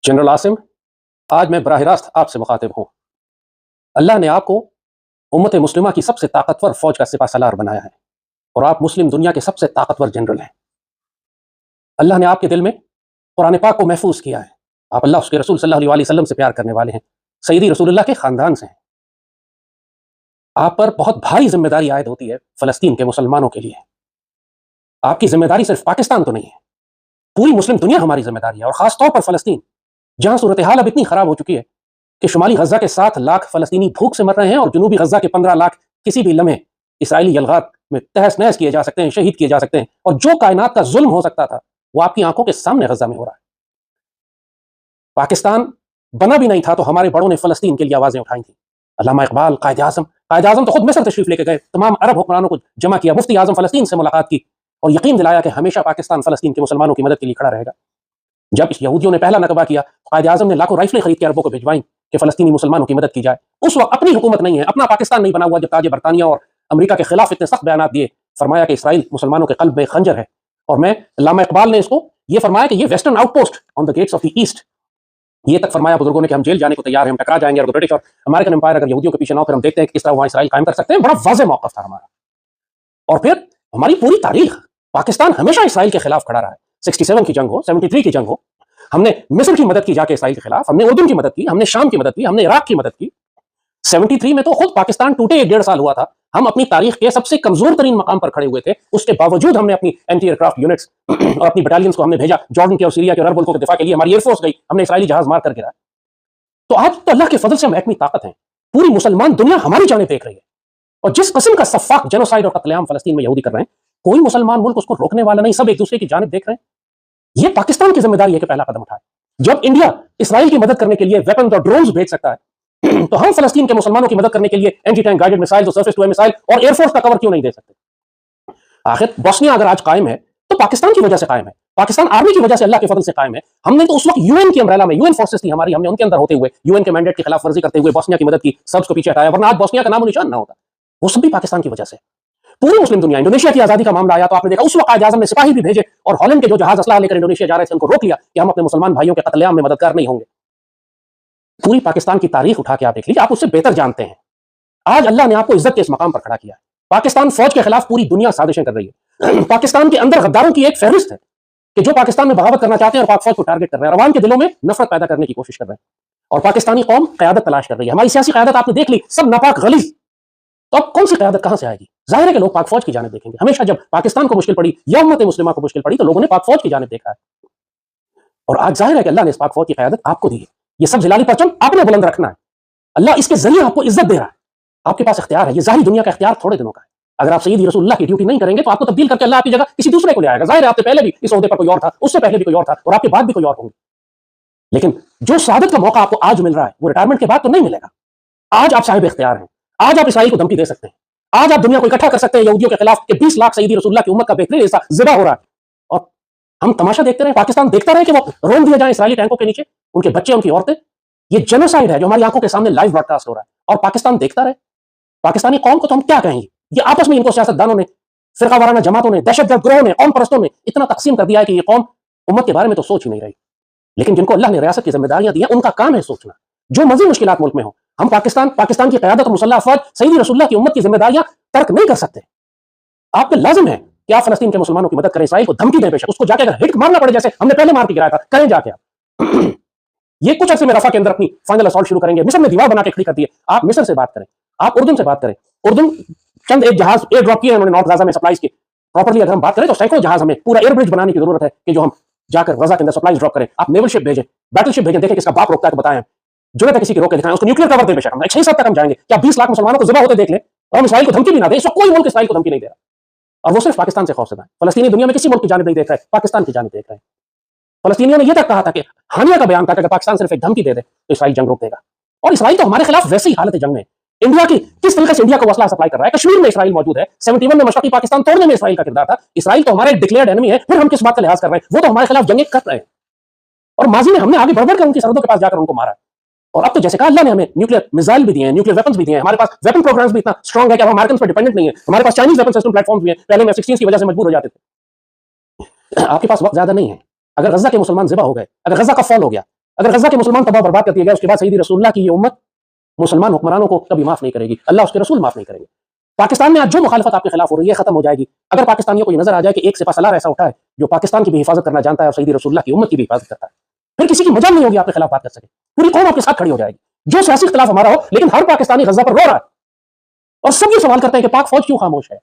General Asim, आज मैं बराह रास्त आपसे मुखातिब हूँ। अल्लाह ने आपको उम्मत मुस्लिमा की सबसे ताकतवर फौज का सिपा सलार बनाया है और आप मुस्लिम दुनिया के सबसे ताकतवर जनरल हैं। अल्लाह ने आपके दिल में कुरान पाक को महफूज किया है। आप अल्लाह उसके रसूल सल्लल्लाहु अलैहि वसल्लम से प्यार करने वाले हैं, सैयदी रसूलुल्लाह के खानदान से हैं। आप पर बहुत भारी जिम्मेदारी आयद होती है फ़लस्तीन के मुसलमानों के लिए। आपकी जिम्मेदारी सिर्फ पाकिस्तान तो नहीं है, पूरी मुस्लिम दुनिया हमारी जिम्मेदारी है, और खासतौर पर फ़लस्तीन, जहां सूरत हाल अब इतनी खराब हो चुकी है कि शुमाली गजा के 7 लाख फ़लस्तीनी भूख से मर रहे हैं और जनूबी गजा के 15 लाख किसी भी लम्हे इसराइली यलगात में तहस नहस किए जा सकते हैं, शहीद किए जा सकते हैं। और जो कायनात का जुल्म हो सकता था वो आपकी आंखों के सामने गजा में हो रहा है। पाकिस्तान बना भी नहीं था तो हमारे बड़ों ने फ़लस्तीन के लिए आवाज़ें उठाई थी। अल्लामा इकबाल, कायद आज़म तो खुद मिस्र तशरीफ लेके गए, तमाम अरब हुक्मरानों को जमा किया, मुफ्ती आज़म फ़लस्तीन से मुलाकात की और यकीन दिलाया कि हमेशा पाकिस्तान फ़लस्तीन के मुसलमानों की मदद के लिए खड़ा रहेगा। जब इस यहूदियों ने पहला नकबा किया, कायद आज़म ने लाखों राइफलें खरीद के अरबों को भिजवाई कि फ़लस्तीनी मुसलमानों की मदद की जाए। उस वक्त अपनी हुकूमत नहीं है, अपना पाकिस्तान नहीं बना हुआ, जब ताज बरतानिया और अमेरिका के खिलाफ इतने सख्त बयान दिए, फरमाया कि इसराइल मुसलमानों के कल्ब में खंजर है। और मैं अल्लामा इकबाल ने इसको ये फरमाया कि ये western outpost on the gates of the east, ये तक फरमाया बुजुर्गों ने कि हम जेल जाने को तैयार हैं, हम टकरा जाएंगे और ब्रिटिश और अमेरिकन एम्पायर अगर यहूदियों के पीछे ना हो, फिर हम देखते हैं कि किस तरह वहां इसराइल कायम कर सकते हैं। बड़ा वाज़ेह मौक़िफ़ था हमारा। और फिर हमारी पूरी तारीख, पाकिस्तान हमेशा इसराइल के खिलाफ खड़ा रहा है। 67 की जंग हो, 73 की जंग हो, हमने मिस्र की मदद की जाके इसराइल के खिलाफ, हमने उर्दू की मदद की, हमने शाम की मदद की, हमने इराक की मदद की। 73 में तो खुद पाकिस्तान टूटे 1.5 साल हुआ था, हम अपनी तारीख के सबसे कमजोर तरीन मकाम पर खड़े हुए थे। उसके बावजूद हमने अपनी एंटी एयरक्राफ्ट यूनिट्स और अपनी बटालियंस को हमने भेजा जॉर्डन के और सीरिया के और अरब मुल्कों के दिफा के लिए। हमारी एयरफोर्स गई, हमने इसराइली जहाज मार कर गिराया। तो आज तो अल्लाह के फजल से हम महकमी ताकत हैं, पूरी मुसलमान दुनिया हमारी जानिब देख रही है। और जिस किस्म का सफाक जेनोसाइड और कत्लेआम फलस्तीन में यहूदी कर रहे हैं, कोई मुसलमान मुल्क उसको रोकने वाला नहीं, सब एक दूसरे की जानिब देख रहे हैं। यह पाकिस्तान की जिम्मेदारी है कि पहला कदम उठाए। जब इंडिया इसराइल की मदद करने के लिए वेपन और ड्रोन्स भेज सकता है तो हम फलस्तीन के मुसलमानों की मदद करने के लिए anti tank guided missile, surface to air missile और एयरफोर्स का कवर क्यों नहीं दे सकते? आखिर बोस्निया अगर आज कायम है तो पाकिस्तान की वजह से कायम है, पाकिस्तान आर्मी की वजह से अल्लाह के फजल से कायम है। हमने तो उस वक्त यूएन की अम्ब्रेला में, यूएन फोर्सेस थी हमारी, हमने उनके अंदर होते हुए यूएन के मैंडेट की खिलाफ वर्जी करते हुए बोस्निया की मदद की, सर्ब्स को पीछे हटाया, वरना आज बोस्निया का नाम निशान ना होता। वो सब भी पाकिस्तान की वजह से। पूरी मुस्लिम दुनिया, इंडोनेशिया की आजादी का मामला आया तो आपने देखा उस वक्त कायद आज़म ने सिपाही भी भेजे और हॉलैंड के जो जहाज असलाह लेकर इंडोनेशिया जा रहे थे उनको रोक लिया कि हम अपने मुसलमान भाइयों के कत्लेआम में मददगार नहीं होंगे। पूरी पाकिस्तान की तारीख उठा के आप देख लीजिए, आप उससे बेहतर जानते हैं। आज अल्लाह ने आपको इज्जत के इस मकाम पर खड़ा किया है। पाकिस्तान फौज के खिलाफ पूरी दुनिया साजिशें कर रही है। पाकिस्तान के अंदर गद्दारों की एक फहरिस्त है कि जो पाकिस्तान में बगावत करना चाहते हैं और पाक फौज को टारगेट कर रहे हैं, अवाम के दिलों में नफरत पैदा करने की कोशिश कर रहे हैं। और पाकिस्तानी कौम क़यादत तलाश कर रही है। हमारी सियासी क़यादत आपने देख ली, सब नापाक गलीज़। तो अब कौन सी क़यादत कहां से आएगी? जाहिर है कि लोग पाक फौज की जानिब देखेंगे। हमेशा जब पाकिस्तान को मुश्किल पड़ी या उम्मत मुस्लिमा को मुश्किल पड़ी तो लोगों ने पाक फौज की जानिब देखा है। और आज जाहिर है कि अल्लाह ने इस पाक फौज की क़यादत आपको दी है। ये सब जिलाली परचम आपने बुलंद रखना है। अल्लाह इसके जरिए आपको इज्जत दे रहा है, आपके पास इख्तियार है। ये ज़ाहिरी दुनिया का इख्तियार थोड़े दिनों का है। अगर आप सैयदी रसूलुल्लाह की ड्यूटी नहीं करेंगे तो आपको तब्दील करके अल्लाह आपकी जगह किसी दूसरे को ले आएगा। जाहिर है आपसे पहले भी इस ओहदे पर कोई और था, उससे पहले भी कोई और था और आपके बाद भी कोई और होंगे। लेकिन जो शहादत का मौका आपको आज मिल रहा है वो रिटायरमेंट के बाद तो नहीं मिलेगा। आज आप साहिब इख्तियार हैं, आज आप इसराइल को धमकी दे सकते हैं, आज आप दुनिया को इकट्ठा कर सकते हैं यहूदियों के खिलाफ कि 20 लाख सैयदी रसूलुल्लाह की उम्मत का बेहतरीन हिस्सा ज़िबा हो रहा है। और हम तमाशा देखते रहे, पाकिस्तान देखता रहे कि वो रोन दिए जाए इसराइली टैंकों के नीचे, उनके बच्चे, उनकी औरतें। ये जेनोसाइड है जो हमारी आंखों के सामने लाइव ब्रॉडकास्ट हो रहा है और पाकिस्तान देखता रहे। पाकिस्तानी कौम को तो हम क्या कहेंगे? ये आपस में इनको सियासतदानों ने, फिरका वाराना जमातों ने, दहशतगर्द ग्रोह ने, कौम परस्तों ने इतना तकसीम कर दिया है कि ये कौम उम्मत के बारे में तो सोच ही नहीं रही। लेकिन जिनको अल्लाह ने रियासत की जिम्मेदारियां दी हैं उनका काम है सोचना। जो मजीद मुश्किलात मुल्क में हो, हम पाकिस्तान की क़यादत और मुसल्लह अफवाज सैयदी रसूलुल्लाह की उम्मत की जिम्मेदारियां तर्क नहीं कर सकते। आपको लाजिम है कि आप फलस्तीन के मुसलमानों की मदद करें, इसराइल को धमकी दें, बेशक उसको जाके अगर हिट मारना पड़े जैसे हमने पहले मार के गिराया था, करें जाके आप। ये कुछ अर्से में रफा के अंदर अपनी फाइनल असॉल्ट शुरू करेंगे। मिस्र में दीवार बना के खड़ी कर दी है। आप मिस्र से बात करें, आप उर्दू से बात करें। उर्दू चंद एक जहाज एयर ड्रॉप किए उन्होंने नॉर्थ गाजा में सप्लाईज की। प्रॉपर्ली अगर हम बात करें तो सैकड़ों जहाज, हमें पूरा एयर ब्रिज बनाने की जरूरत है कि जो हम जाकर गजा के अंदर सप्लाईज ड्रॉप करें। आप नेवल शिप भेजें, बैटल शिप भेजें, देखें किसका बाप रोकता है तो बताएं, जरूरत है किसी की रोक के दिखाएं, उसको न्यूक्लियर कवर दें, बेशक हम 6 साल तक हम जाएंगे। क्या 20 लाख मुसलमानों को ज़िबा होते देख लें और हम इसराइल को धमकी भी ना दें? इसको कोई मुल्क इसराइल को धमकी नहीं दे रहा और वो सिर्फ पाकिस्तान से खौफजदा है। फलस्तीनी दुनिया में किसी मुल्क की जानिब नहीं देख रहे, पाकिस्तान की जानिब देख रहे हैं। फलस्तीनियों ने यह तक कहा था कि हानिया का बयान था कि अगर पाकिस्तान सिर्फ एक धमकी दे दे तो इसराइल जंग रोक देगा। और इसराइल तो हमारे खिलाफ वैसे ही हालत है जंग में। इंडिया की किस तरीके से इंडिया को वसला सप्लाई कर रहा है। कश्मीर में इसराइल मौजूद है, 71 में मशरकी पाकिस्तान तोड़ने में इसराइल का किरदार था। इसराइल तो हमारे डिक्लेयर्ड एनिमी है, फिर हम किस बात का लिहाज कर रहे हैं? वो तो हमारे खिलाफ जंगें कर रहे हैं और माजी में हमने आगे बढ़ कर उनकी सरहदों के पास जाकर उनको मारा। और अब तो जैसे कहा अल्लाह ने हमें न्यूक्लियर मिसाइल भी दिए हैं, न्यूक्लियर वेपन्स भी दिए हैं, हमारे पास वेपन प्रोग्राम्स भी इतना स्ट्रांग है कि अब अमेरिकन पर डिपेंडेंट नहीं है। हमारे पास चाइनीज वेपन सिस्टम प्लेटफॉर्म्स भी हैं, पहले में F-16 की वजह से मजबूर हो जाते थे। आपके पास वक्त ज्यादा नहीं है। अगर गजा के मुसलमान ज़िबा हो गए, अगर गजा का फॉल हो गया अगर गजा के मुसलमान तबाह बर्बाद कर दिया गया, उसके बाद सईदी रसूलुल्लाह की ये उम्मत मुसलमान हुक्मरानों को कभी माफ नहीं करेगी, अल्लाह उसके रसूल माफ नहीं करेंगे। पाकिस्तान में आज जो मुखालफत आपके खिलाफ हो रही है खत्म हो जाएगी अगर पाकिस्तानियों को ये नजर आ जाए कि एक सिपह सलार ऐसा उठा है जो पाकिस्तान की भी हिफाजत करना जानता है और सईदी रसूलुल्लाह की उम्मत की भी हिफाजत करता है। फिर किसी की मजाल नहीं होगी आपके खिलाफ बात कर सके, पूरी कौम आपके साथ खड़ी हो जाएगी। जो सियासी इख्तिलाफ हमारा हो, लेकिन हर पाकिस्तानी गजा पर रो रहा है और सब ये सवाल करते हैं कि पाक फौज क्यों खामोश है।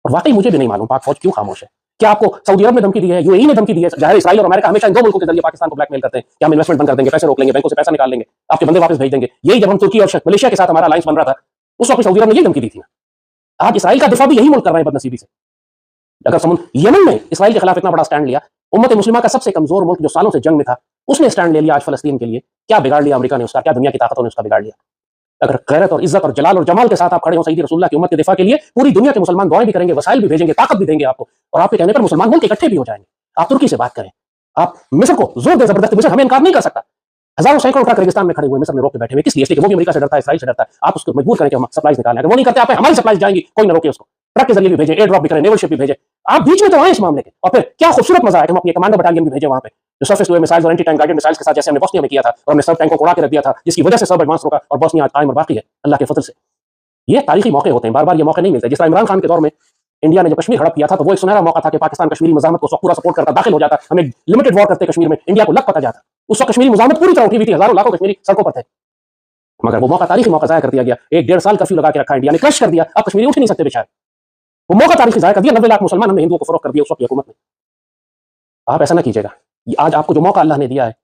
और वाकई मुझे भी नहीं मालूम पाक फौज क्यों खामोश है। क्या आपको सऊदी अरब ने धमकी दी है, यूएई ने धमकी दी है? जाहिर इस्राइल और अमेरिका हमेशा इन दो मुल्कों के जरिए पाकिस्तान को ब्लैकमेल करते हैं कि हम इन्वेस्टमेंट बंद कर देंगे, पैसे रोक लेंगे, बैंकों से पैसा निकाल लेंगे, आपके बंदे वापस भेज देंगे। यही जब हम तुर्की और मलेशिया के साथ हमारा अलायंस बन रहा था, उस वक्त सऊदी अरब ने यही धमकी दी थी। आज इसराइल का दिफा भी यही मुल्क कर रहे हैं बदनसीबी से। अगर यमन में इसराइल के खिलाफ इतना बड़ा स्टैंड लिया, उम्मत मुस्लिमा का सबसे कमजोर मुल्क जो सालों से जंग में था, उसने स्टैंड ले लिया आज फलस्तीन के लिए, क्या बिगाड़ लिया अमेरिका ने उसका, क्या दुनिया की ताकतों ने उसका बिगाड़ लिया। अगर गैरत और इज्जत और जलाल और जमाल के साथ आप खड़े हो सईदी रसूलुल्लाह की उम्मत के दिफा के लिए, पूरी दुनिया के मुसलमान दुआएं भी करेंगे, वसाइल भी भेजेंगे, ताकत भी देंगे आपको, और आपके कहने पर मुसलमान मुल्क इकट्ठे भी हो जाएंगे। आप तुर्की से बात करें, आप मिस्र को जोर दे जबरदस्ती, मिस्र हमें इनकार नहीं कर सकता। हजारों सैकड़ों उठा रेगिस्तान में खड़े हुए मिस्र में रोक के बैठे हुए, किस लिए? इसलिए कि वो भी अमेरिका से डरता है, इसराइल से डरता है। आप उसको मजबूर करें कि हम सप्लाईज निकालें, अगर वो नहीं करते आप हमारी सप्लाईज जाएंगी, कोई ना रोके उसको। ट्रक के जरिए भी भेजे, एयर ड्रॉप भी करें, नेवल शिप भी भेजे, आप बीच में तो आए इस मामले के। और फिर क्या खूबसूरत मजा है कि हम अपनी कमांडो बटालियन भी भेजे वहां पे, जो सरफेस टू एयर मिसाइल्स और एंटी टैंक गाइडेड मिसाइल्स के साथ जैसे हमने बोस्निया में किया था, और हमने सब टैंकों को उड़ा के रख दिया था, जिसकी वजह से सब एडवांस रुका और बोस्निया आज कायम और बाकी है अल्लाह के फजल से। ये तारीखी मौके होते हैं, बार बार ये मौके नहीं मिलते। जिस तरह इमरान खान के दौर में इंडिया ने जब कश्मीर हड़प किया था, तो वो एक सुनहरा मौका था कि पाकिस्तान कश्मीरी मुजामत को पूरा सपोर्ट करता, दाखिल हो जाता, हमें लिमिटेड वॉर करते कश्मीर में, इंडिया को लग पता जाता। उस वक्त कश्मीरी मुजामत पूरी तरह उठी हुई थी, हजारों लाखों कश्मीरी सड़कों पर थे, मगर वो मौका तारीखी मौका जाया कर दिया गया। 1-1.5 साल कर्फ्यू लगा के रखा, इंडिया ने क्रश कर दिया, अब कश्मीरी उठ नहीं सकते बेचारे। वो मौका तारीखी जाया कर दिया, 90 लाख मुसलमान हमने हिंदुओं को फरोख्त कर दिया उस वक्त हुकूमत ने। आप ऐसा ना कीजिएगा, आज आपको जो मौका अल्लाह ने दिया है,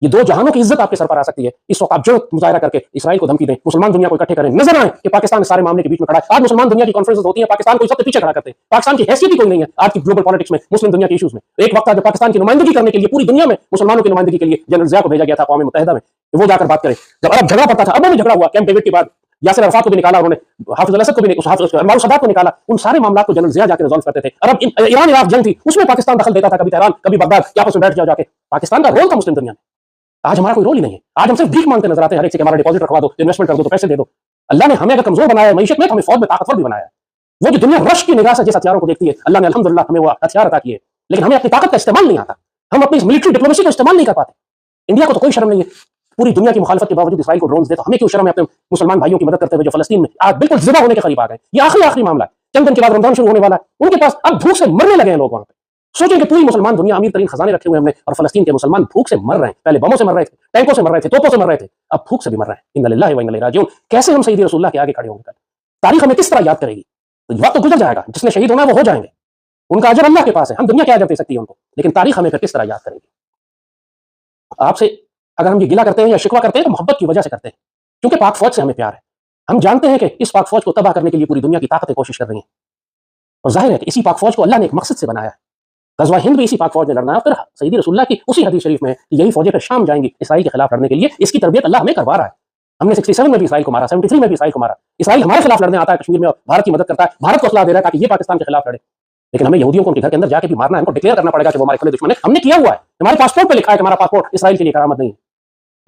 ये दो जहानों की इज्जत आपके सर पर आ सकती है। इस वक्त आप जो मुजाहिरा करके इसराइल को धमकी दें, मुसलमान दुनिया को इकट्ठे करें, नजर आए कि पाकिस्तान सारे मामले के बीच में खड़ा है। आज मुसलमान दुनिया की कॉन्फ्रेंस होती है, पाकिस्तान को सबसे पीछे खड़ा करते हैं, पाकिस्तान की हैसियत ही कोई नहीं है आज की ग्लोबल पॉलिटिक्स में, मुस्लिम दुनिया के इश्यूज में। एक वक्त था जब पाकिस्तान की नुमाइंदगी करने के लिए पूरी दुनिया में मुसलमानों की नुमाइंदगी के लिए जनरल ज़िया को भेजा गया था अक़वाम मुत्तहिदा में, वो जाकर बात करें। जब अरब झगड़ा पड़ता था, अरबों में झगड़ा हुआ, कैंप डेविड के बाद यासिर अरफात को भी निकाला उन्होंने, हाफिज अल-असद को भी, अंवार सदात को निकाला, उन सारे मामलों को जनरल ज़िया जाकर रिजॉल्व करते थे। अरब ईरान इराक जंग थी, उसमें पाकिस्तान दखल देता था, कभी तेहरान कभी बगदाद, क्या आपस में बैठ जाओ जाके। पाकिस्तान का रोल था मुस्लिम दुनिया में। आज हमारा कोई रोल ही नहीं है। आज हम सिर्फ भीख मांगते नजर आते हैं हर एक से कि हमारा डिपॉजिट रखवा दो, इन्वेस्टमेंट कर दो, तो पैसे दे दो। अल्लाह ने हमें अगर कमजोर बनाया है मईशत में, तो हमें फौज में ताकतवर भी बनाया है। वो जो दुनिया रश की निगाह से जिस हथियारों को देखती है, अल्लाह ने अल्हम्दुलिल्लाह हमें वो हथियार अता किए, लेकिन हमें अपनी ताकत का इस्तेमाल नहीं आता। हम अपनी मिलिट्री डिप्लोमेसी का इस्तेमाल नहीं कर पाते। इंडिया को तो कोई शर्म नहीं है, पूरी दुनिया की मुखालफत के बावजूद इसराइल को ड्रोन्स दे, तो हमें क्यों शर्म है अपने मुसलमान भाइयों की मदद करते हुए जो फलस्तीन में आज बिल्कुल ज़िबा होने के करीब आ गए। ये आखिरी मामला है, चंद दिन के बाद रमजान शुरू होने वाला है, उनके पास अब भूख से मरने लगे हैं लोग वहां पे। सोचें कि पूरी मुसलमान दुनिया अमीर तरीन खजाने रखे हुए हमने, और फलस्तीन के मुसलमान भूख से मर रहे हैं। पहले बमों से मर रहे थे, टैंकों से मर रहे थे, तोपों से मर रहे थे, अब भूख से भी मर रहे हैं। इन्ना लिल्लाहि व इन्ना इलैहि राजिऊन। कैसे हम सईदी रसूलुल्लाह के आगे खड़े होंगे? तारीख हमें किस तरह याद करेगी? तो वक्त तो गुजर जाएगा, जिसने शहीद होना है वो हो जाएंगे, उनका अजर अल्लाह के पास है, हम दुनिया क्या अजर दे सकती है उनको, लेकिन तारीख हमें फिर किस तरह याद करेगी? आपसे अगर हम ये गिला करते हैं या शिकवा करते हैं तो मोहब्बत की वजह से करते हैं, क्योंकि पाक फौज से हमें प्यार है। हम जानते हैं कि इस पाक फौज को तबाह करने के लिए पूरी दुनिया की ताकतें कोशिश कर रही हैं, और जाहिर है कि इसी पाक फौज को अल्लाह ने एक मकसद से बनाया है। गज़वा हिंद भी इसी पाक फौज ने लड़ना है। फिर सईदी रसूलुल्लाह की उसी हदीस शरीफ में यही फौजें फिर शाम जाएंगी इसराइल के खिलाफ लड़ने के लिए। इसकी तरबियत अल्लाह हमें करवा रहा है। हमने 67 में भी इसराइल को मारा, 73 में भी इसराइल को मारा। इसराइल हमारे खिलाफ लड़ने आता है कश्मीर में और भारत की मदद करता है, भारत को सलाह दे रहा है ताकि ये पाकिस्तान के खिलाफ लड़े, लेकिन हमें यहूदियों को उनके घर के अंदर जाके भी मारना है, उनको डिक्लेयर करना पड़ेगा कि वो हमारे खुले दुश्मन है। हमने किया हुआ है, हमारे पासपोर्ट पे लिखा है कि हमारा पासपोर्ट इसराइल के लिए करामत नहीं है,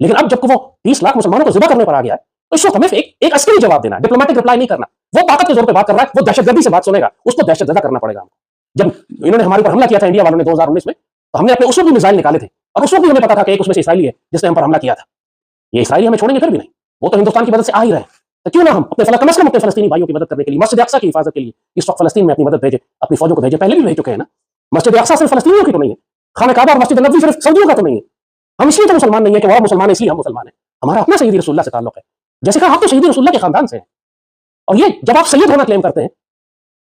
लेकिन अब जब वो 30 लाख मुसलमानों को ज़िबा करने पर आ गया है, तो इस वक्त हमें एक अस्करी जवाब देना है, डिप्लोमेटिक रिप्लाई नहीं करना। वो ताकत के जोर पे बात कर रहा है, वो दहशतगर्दी से बात सुनेगा, उसको दहशतजदा करना पड़ेगा हमको। जब इन्होंने हमारे ऊपर हमला किया था इंडिया वालों ने 2019 में, तो हमने अपने उस वक्त भी मिसाइल निकाले थे, और उस वक्त भी हमें पता था कि एक उसमें से इसराइली है जिसने हम पर हमला किया था। ये इसराइली हमें छोड़ेंगे फिर भी नहीं, वो तो हिंदुस्तान की मदद से आ ही रहे हैं, तो क्यों ना हम अपने कम से कम अपने फलस्तीनी भाइयों की मदद करने के लिए, मस्जिद अक्सा की हिफाजत के लिए इस वक्त फलस्तीन में अपनी मदद भेजे, अपनी फौजों को भेजे। पहले भी भेज चुके हैं ना। मस्जिद अक्सा सिर्फ फलस्तीनियों की तो नहीं है, खाना काबा और मस्जिद नबवी सिर्फ सऊदियों का तो नहीं है। हम इसलिए तो मुसलमान नहीं है कि वो मुसलमान है इसलिए हम मुसलमान हैं, हमारा अपना सईदी रसूलुल्लाह से ताल्लुक है। जैसे कहा आप तो सईदी रसूलुल्लाह के खानदान से हैं, और ये जब आप सैयद होना क्लेम करते हैं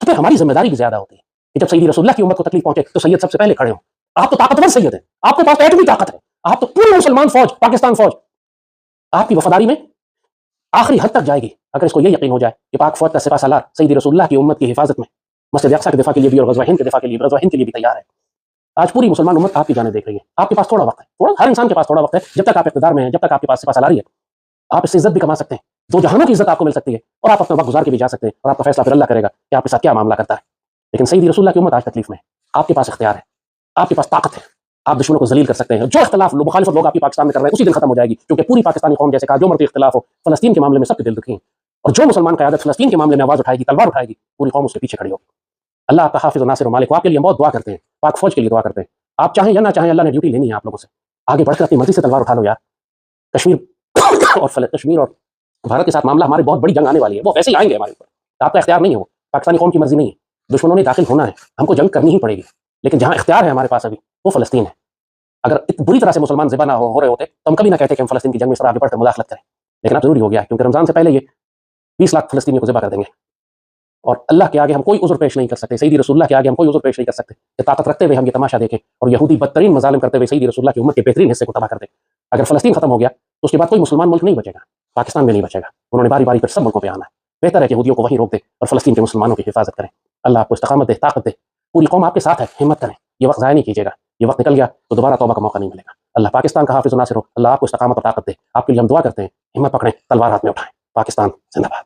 तो फिर हमारी जिम्मेदारी भी ज्यादा होती है कि जब सईदी रसूलुल्लाह की उम्मत को तकलीफ पहुंचे तो सैयद सबसे पहले खड़े हो। आप तो ताकतवर सैयद हैं, आपके पास एटमी ताकत है, आप तो पूरी मुसलमान फौज, पाकिस्तान फौज आपकी वफादारी में आखिरी हद तक जाएगी अगर इसको ये यकीन हो जाए कि पाक फौज का सिपह सालार सईदी रसूलुल्लाह की उम्मत की हिफाजत में मस्जिद अक्सा के दिफा के लिए भी और गज़वा हिंद के दिफा के लिए, गज़वा हिंद के लिए भी तैयार है। आज पूरी मुसलमान उम्मत आपकी जाने देख रही है। आपके पास थोड़ा वक्त है, थोड़ा, हर इंसान के पास थोड़ा वक्त है। जब तक आप इक़्तिदार में हैं, जब तक आपके पास सिपह सालारी है, आप इससे इज्जत भी कमा सकते हैं, दो जहानों की इज्जत आपको मिल सकती है, और आप अपना वक्त गुजार के भी जा सकते हैं, और आपका फैसला फिर अल्लाह करेगा कि आपके साथ क्या मामला करता है। लेकिन सईदी रसूलुल्लाह की उम्मत आज तकलीफ में है, आपके पास इख्तियार है, आपके पास ताकत है, आप दुश्मनों को जलील कर सकते हैं। जो इख्तिलाफ मुखालिफत लोग आपकी पाकिस्तान में कर रहे हैं उसी दिन खत्म हो जाएगी, क्योंकि पूरी पाकिस्तानी कौम जैसे कहा जो मर्जी इख्तिलाफ हो, फलस्तीन के मामले में सबके दिल दुखी हैं, और जो मुसलमान क़यादत फलस्तीन के मामले में आवाज़ उठाएगी, तलवार उठाएगी, पूरी कौम उसके पीछे खड़ी होगी। अल्लाह आपका हाफिज़ और नासिर और मालिक। आपके लिए बहुत दुआ करते हैं, पाक फौज के लिए दुआ करते हैं। आप चाहें या ना चाहें, अल्लाह ने ड्यूटी लेनी है आप लोगों से। آگے بڑھ کر اپنی مرضی سے تلوار اٹھا لو یار. کشمیر اور بھارت کے ساتھ معاملہ ہماری بہت بڑی جنگ آنے والی ہے, وہ ویسے ہی آئیں گے ہمارے اوپر, آپ کا اختیار نہیں ہے, وہ پاکستانی قوم کی مرضی نہیں ہے, دشمنوں نے داخل ہونا ہے, ہم کو جنگ کرنی ہی پڑے گی, لیکن جہاں اختیار ہے ہمارے پاس ابھی وہ فلسطین ہے. اگر بری طرح سے مسلمان ذبح نہ ہو رہے ہوتے تو ہم کبھی نہ کہتے کہ ہم فلسطین کی جنگ میں اس طرح آگے بڑھ کر مداخلت کریں, لیکن اب ضروری ہو گیا ہے, کیونکہ رمضان سے پہلے یہ 20 لاکھ فلسطینیوں کو ذبح کر دیں گے, اور اللہ کے آگے ہم کوئی عذر پیش نہیں کر سکتے, سیدی رسول اللہ کے آگے ہم کوئی عذر پیش نہیں کر سکتے کہ طاقت رکھتے ہوئے ہم یہ تماشا دیکھیں اور یہودی بدترین مظالم کرتے ہوئے سیدی رسول اللہ کی امت کے بہترین حصے کو تباہ کر دیں. اگر فلسطین ختم ہو گیا تو اس کے بعد کوئی مسلمان ملک نہیں بچے گا, پاکستان میں نہیں بچے گا, انہوں نے باری باری پر سب ملکوں پہ آنا ہے. بہتر ہے کہ یہودیوں کو وہیں روک دے اور فلسطین کے مسلمانوں کی حفاظت کریں. اللہ آپ کو استقامت دے, طاقت دے, پوری قوم آپ کے ساتھ ہے, ہمت کریں, یہ وقت ضائع نہیں کیجیے گا, یہ وقت نکل گیا تو دوبارہ توبہ کا موقع نہیں ملے گا. اللہ پاکستان کا حافظ و ناصر ہو, اللہ آپ کو استقامت اور طاقت دے, آپ کے لیے ہم دعا کرتے ہیں, ہمت پکڑیں, تلوار ہاتھ میں اٹھائیں. پاکستان زندہ باد.